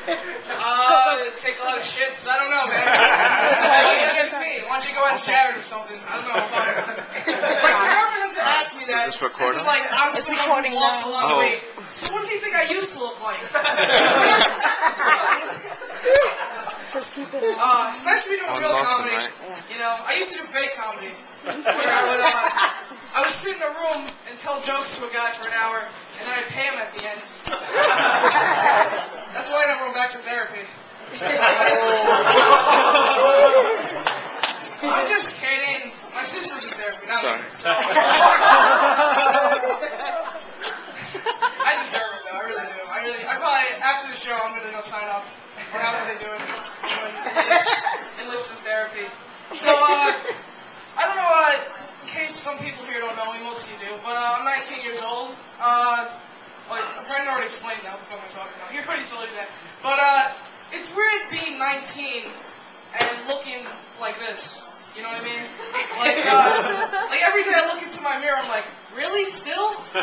Take a lot of shits. I don't know, man. Against me. Why don't you go ask Jared or something? I don't know. Like, I remember him to ask me that. Is this recording? Like, I'm someone who lost a lot of weight. So what do you think I used to look like? Just keep it. It's nice to be doing real Lawson, comedy. right? You know, I used to do fake comedy. Where I would sit in a room and tell jokes to a guy for an hour, and then I'd pay him at the end. That's why I never went back to therapy. I'm just kidding. My sister's in therapy, not me. So. I deserve it, though. I really do. I probably, after the show, I'm going to go sign up. Or however they do it. Enlist in therapy. So, I don't know, in case some people here don't know me, most of you do, but I'm 19 years old. Brendan already explained that. What am I talking about? He already told you that. But, it's weird being 19 and looking like this. You know what I mean? Like every day I look into my mirror, I'm like, really? Still? Give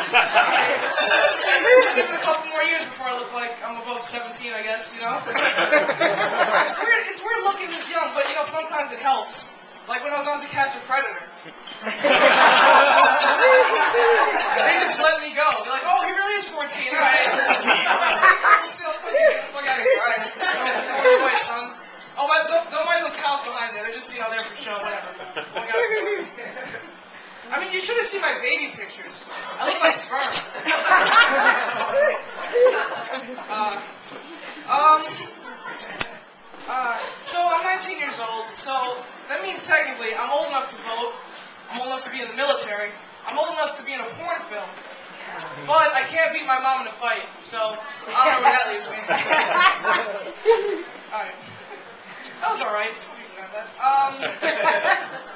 it a couple more years before I look like I'm above 17, I guess, you know? It's weird looking this young, but, you know, sometimes it helps. Like when I was on To Catch a Predator. They just let me go. They're like, oh, he really is 14, alright. Still, look at here, alright. Don't run away, son. Oh, but don't mind those cows behind there. They're just, you know, there for show, whatever. I mean, you should have seen my baby pictures. I look like sperm. So I'm 19 years old, so that means technically I'm old enough to vote, I'm old enough to be in the military, I'm old enough to be in a porn film, but I can't beat my mom in a fight, so I don't know where that leaves me. Alright. That was alright.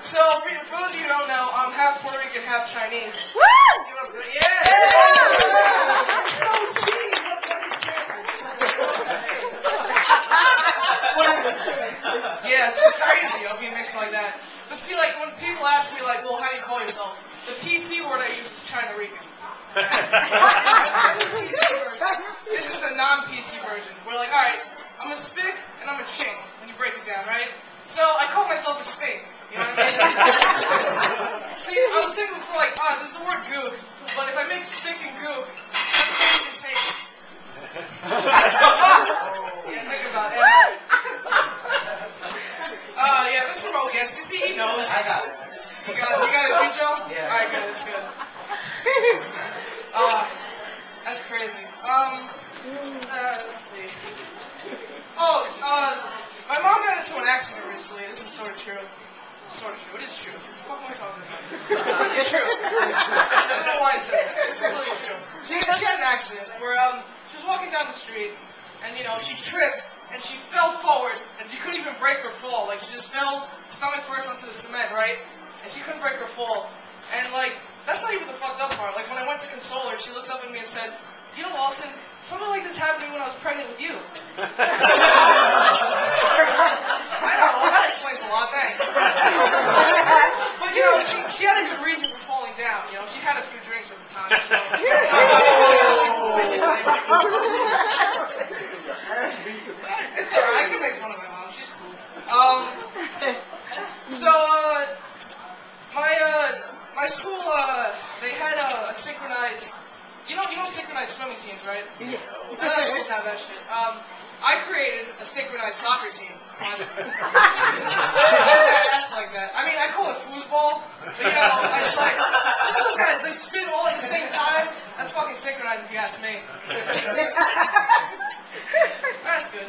So, for those of you who don't know, I'm half Puerto Rican, half Chinese. Woo! Yeah! Yeah, it's crazy, being mixed like that. But see, like, when people ask me, like, well, how do you call yourself? The PC word I use is China Rican. This is the non-PC version. We're like, alright, I'm a spick and I'm a chink when you break it down, right? So I call myself a stink. You know what I mean? See, I was thinking before, like, there's the word goop, but if I mix stick and goop, that's what you can take. Yeah, think about it. Yeah, this is remote against. You see, he knows. I got it. You got it too, Joe? Yeah. Alright, good, that's good. That's crazy. Let's see. My mom got into an accident recently. This is sort of true. Sort of true. It is true. What am I talking about? It's true. I don't know why I said that. It's completely true. She had an accident where she was walking down the street, and you know she tripped and she fell forward, and she couldn't even break her fall. Like she just fell stomach first onto the cement, right? And she couldn't break her fall. And like that's not even the fucked up part. Like when I went to console her, she looked up at me and said, "You know, Lawson, something like this happened to me when I was pregnant with you." I know, well that explains a lot, thanks. But you know, she had a good reason for falling down, you know, she had a few drinks at the time, so. It's alright, I can make fun of my mom, she's cool. My school, they had a synchronized, you know synchronized swimming teams, right? Yeah. Not schools have that shit. I created a synchronized soccer team. That's like that. I mean, I call it foosball, but you know, it's like, those guys, they spin all at the same time. That's fucking synchronized if you ask me. That's good.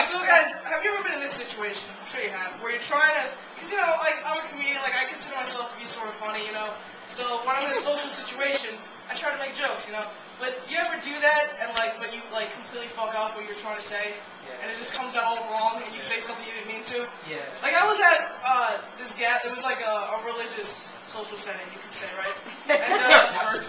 So guys, have you ever been in this situation? I'm sure you have, where you're trying to, because you know, like, I'm a comedian, like, I consider myself to be sort of funny, you know, so when I'm in a social situation, I try to make jokes, you know, but you ever do that, and like, but you, like, completely fuck up what you're trying to say, and it just comes out all wrong, and you say something you didn't mean to? Yeah. Like, I was at, it was like a religious social setting, you could say, right? And,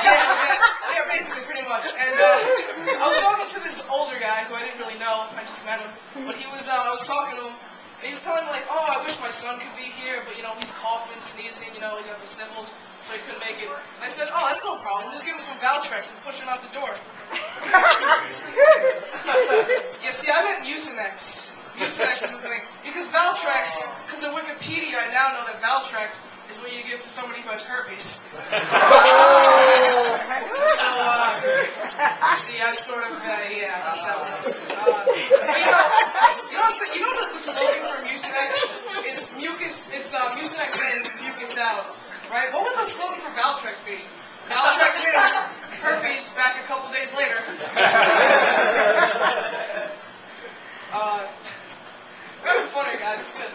yeah, basically, pretty much. And I was talking to this older guy who I didn't really know. I just met him. But he was, I was talking to him, and he was telling me, like, oh, I wish my son could be here, but, you know, he's coughing, sneezing, you know, he got the sniffles, so he couldn't make it. And I said, oh, that's no problem. Just give him some Valtrex and push him out the door. Mucinex is the thing. Because Valtrex, because of Wikipedia, I now know that Valtrex is what you give to somebody who has herpes. So, see, I sort of, yeah, that's that one. But you know the slogan for Mucinex? It's mucus, it's Mucinex in, mucus out, right? What would the slogan for Valtrex be? Valtrex in, herpes back a couple days later. Very funny, guys. It's good.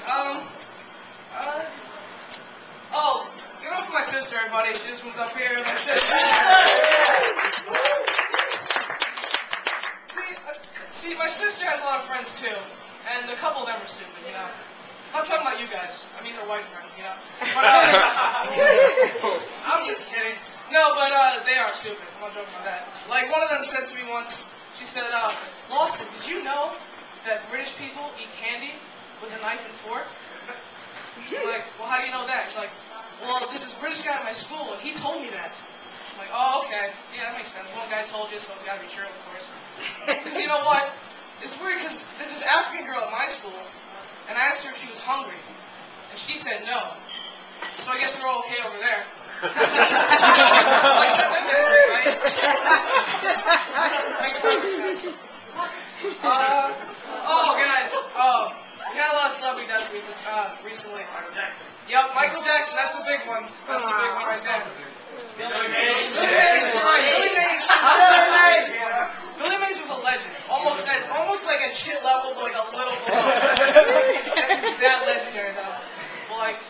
Oh, give it up for my sister, everybody. She just moved up here. My sister. See, my sister has a lot of friends too, and a couple of them are stupid, you know. I'm not talking about you guys. I mean her white friends, you know. But I'm just kidding. No, but they are stupid. I'm not joking about that. Like one of them said to me once. She said, "Lawson, did you know that British people eat candy with a knife and fork?" I'm like, "Well, how do you know that?" She's like, "Well, this is a British guy at my school, and he told me that." I'm like, "Oh, okay. Yeah, that makes sense. One guy told you, so it's got to be true, of course." Because you know what? It's weird because there's this African girl at my school, and I asked her if she was hungry, and she said no. So I guess we're all okay over there. Like, that's hungry, right? Makes perfect sense. Oh, guys. Oh. We had a lot of celebrity deaths recently. Yep, Michael Jackson, that's the big one. That's the big one right there. Billy Mays. Billy Mays was a legend. Almost like at shit level, but like a little below. That's that legendary though. But like,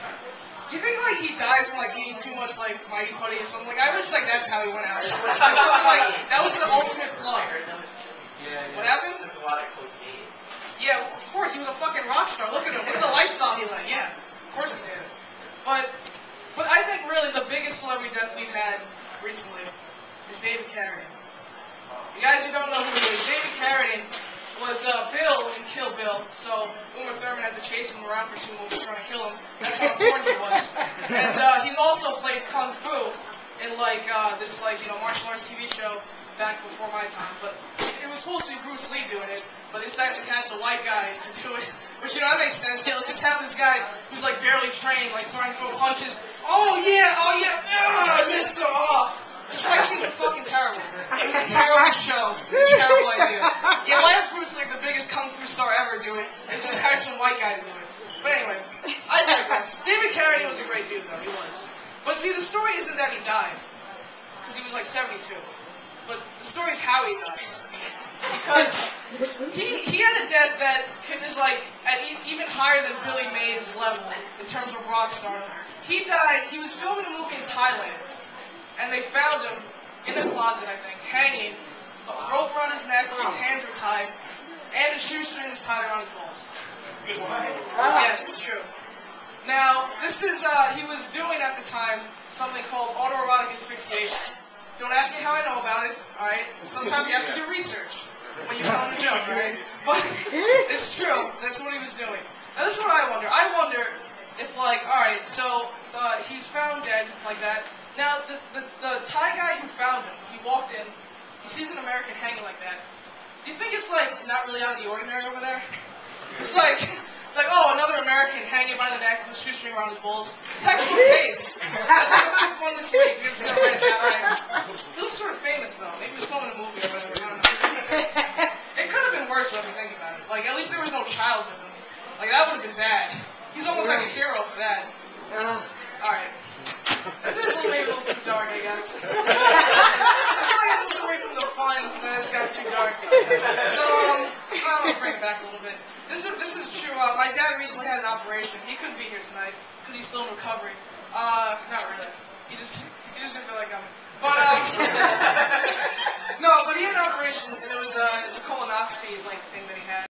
you think like he died from like eating too much like Mighty Putty or something? Like I wish like that's how he went out. Like something like that was the ultimate plug. What happened? Yeah, of course, he was a fucking rock star. Look at him. Look at the lifestyle he led. Yeah, of course he did. But I think really the biggest celebrity death we've had recently is David Carradine. You guys who don't know who he is, David Carradine was Bill in Kill Bill. So Uma Thurman had to chase him around for 2 movies trying to kill him. That's how important he was. And he also played Kung Fu in like this like martial arts TV show back before my time. But it was supposed to be Bruce Lee doing it. But they decided to cast a white guy to do it, which, that makes sense. Yeah, let's just have this guy who's, like, barely trained, like, throwing punches. Oh, yeah, I missed him off. The fight scenes were fucking terrible. It was a terrible show. Terrible idea. Yeah, why have Bruce, like, the biggest kung fu star ever do it, and just hire some white guy to do it? But anyway, I digress. David Carradine was a great dude, though. He was. But see, the story isn't that he died, because he was, like, 72. But the story is how he died. Because he had a death that is like at even higher than Billy Mays' level in terms of rock star. He died. He was filming a movie in Thailand, and they found him in a closet, I think, hanging, a rope around his neck, his hands were tied, and a shoestring was tied around his balls. Yes, it's true. Now, this is he was doing at the time something called autoerotic asphyxiation. Don't ask me how I know about it. All right. Sometimes you have to do research when you tell him a joke, right? But it's true. That's what he was doing. Now, this is what I wonder. I wonder if, like, all right, so he's found dead like that. Now, the Thai guy who found him, he walked in, he sees an American hanging like that. Do you think it's, like, not really out of the ordinary over there? It's like, oh, another American hanging by the neck with a shoestring around his balls. Textbook case. That's the one this week. We're just going to rent that, right? He looks sort of famous, though. Maybe he was filming a movie or whatever. I don't know. It could have been worse, though, if you think about it. Like, at least there was no child with him. Like, that would have been bad. He's almost like a hero for that. Alright. This is maybe a little too dark, I guess. I feel like I moved away from the fun, and it's got too dark. So, I'll bring it back a little bit. This is true. My dad recently had an operation. He couldn't be here tonight because he's still in recovery. Not really. He just didn't feel like coming. But no, but he had an operation, and it's a colonoscopy like thing that he had.